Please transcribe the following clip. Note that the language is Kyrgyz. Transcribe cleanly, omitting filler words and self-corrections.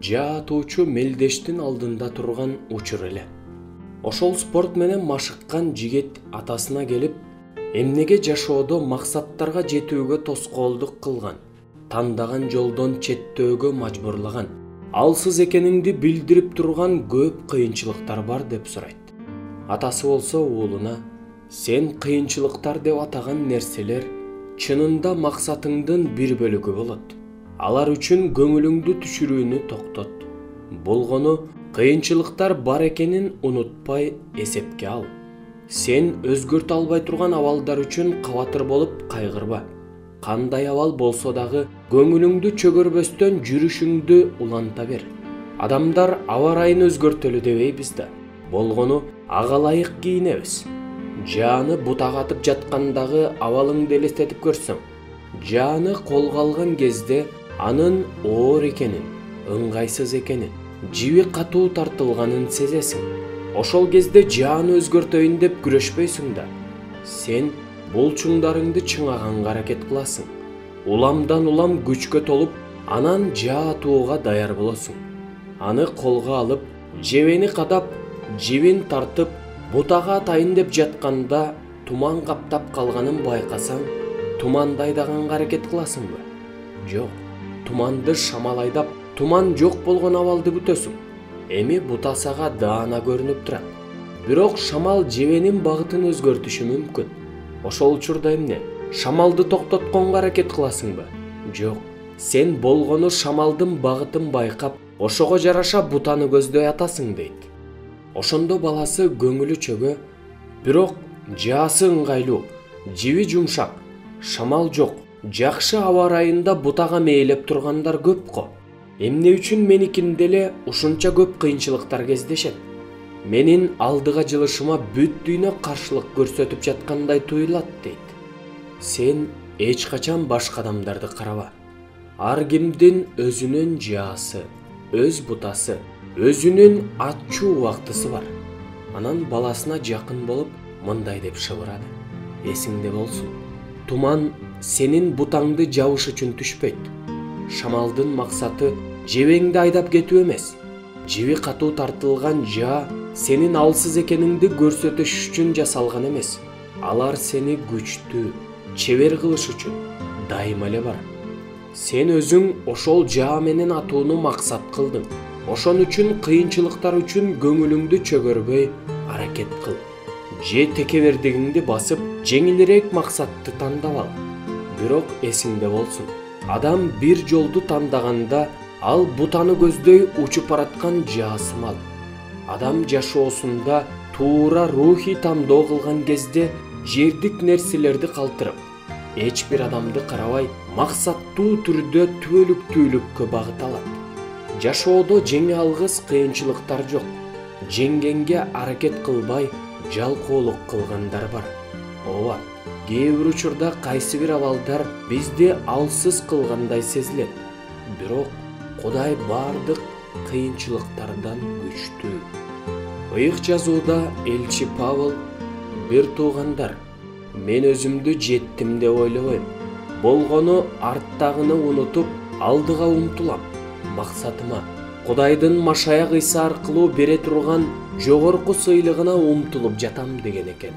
жаатуучу мелдештин алдында турган учур эле. Ошол спорт менен машыккан жигит атасына келип, эмнеге жашоодо максаттарга жетүүгө тоскоолдук кылган, тандаган жолдон четтөөгө мажбурлаган, алсыз экениңди билдирип турган көп кыйынчылыктар бар деп сурайт. Атасы болсо уулуна, сен кыйынчылыктар деп атаган нерселер чынында максатыңдын бир бөлүгү болот. Алар үчүн көңүлүңдү түшүрүүнү токтот. Болгону кыйынчылыктар бар экенин унутпай эсепке ал. Сен өзгөртө албай турган абалдар үчүн кабатыр болуп кайгырба. Кандай абал болсо дагы көңүлүңдү чөгөрбөстөн жүрүшүңдү уланта бер. Адамдар аба ырайын өзгөртөлү дебейбиз да. Болгону ага ылайык кийинебиз. Жааны бутага атып жаткандагы абалыңды элестетип көрсөң, жааны колго алган кезде анын оор экенин, ыңгайсыз экенин, жиби катуу тартылганын сезесиң. Ошол кезде жааны өзгөртөйүн деп күрөшпөйсүң да. Сен булчуңдарыңды чыңаганга аракет кыласың. Уламдан улам күчкө толуп, анан жаа атууга даяр болосуң. Аны колго алып, жебени кадап, жибин тартып, бутага атайын деп жатканда туман каптап калганын байкасаң, туманды айдаганга аракет кыласыңбы? Жок. Туманды шамал айдап, туман жок болгон абалды күтөсүң. Эми бутасага даана көрүнүп турат. Бирок шамал жебенин багытын өзгөртүшү мүмкүн. Ошол учурда эмне? Шамалды токтотконго аракет кыласыңбы? Жок. Сен болгону шамалдын багытын байкап, ошого жараша бутаны көздөй атасың дейт. Ошондо баласы көңүлү чөгө, бирок жаасы ыңгайлуу, жиби жумшак, шамал жок, жакшы аба ырайында бутага мээлеп тургандар көп го. Эмне үчүн меникинде эле ушунча көп кыйынчылыктар кездешет? Менин алдыга жылышыма бүт дүйнө каршылык көрсөтүп жаткандай туюлат дейт. Сен эч качан башка адамдарды караба. Ар кимдин өзүнүн жаасы, өз бутасы, өзүнүн атчуу убактысы бар. Анан баласына жакын болуп мындай деп шыбырады. Эсиңде болсун. Туман сенин бутаңды жабыш үчүн түшпөйт. Шамалдын максаты жебеңди айдап кетүү эмес. Жиби катуу тартылган жаа сенин алсыз экениңди көрсөтүш үчүн жасалган эмес. Алар сени күчтүү, чебер кылыш үчүн дайыма эле бар. Сен өзүң ошол жаа менен атууну максат кылдың. Ошон үчүн кыйынчылыктар үчүн көңүлүңдү чөгөрбөй аракет кыл. Же текебердигиңди басып, жеңилирээк максатты тандап ал. Бирок эсиңде болсун. Адам бир жолду тандаганда, ал бутаны көздөй учуп бараткан жаасымал. Адам жашоосунда туура рухий тандоо кылган кезде жердик нерселерди калтырып, эч бир адамды карабай, максаттуу түрдө түбөлүктүүлүккө багыт алат. Жашоодо жеңе алгыс кыйынчылыктар жок. Жеңгенге аракет кылбай, жалкоолук кылгандар бар. Ооба, кээ бир учурда кайсы бир абалдар бизди алсыз кылгандай сезилет. Бирок Кудай бардык кыйынчылыктардан күчтүү. Ыйык жазууда элчи Павыл: бир туугандар, мен өзүмдү жеттим деп ойлобойм. Болгону арттагыны унутуп, алдыга умтулам. Максатыма, Кудайдын Машаяк Ыйса аркылуу бере турган жогорку сыйлыгына умтулуп жатам деген экен.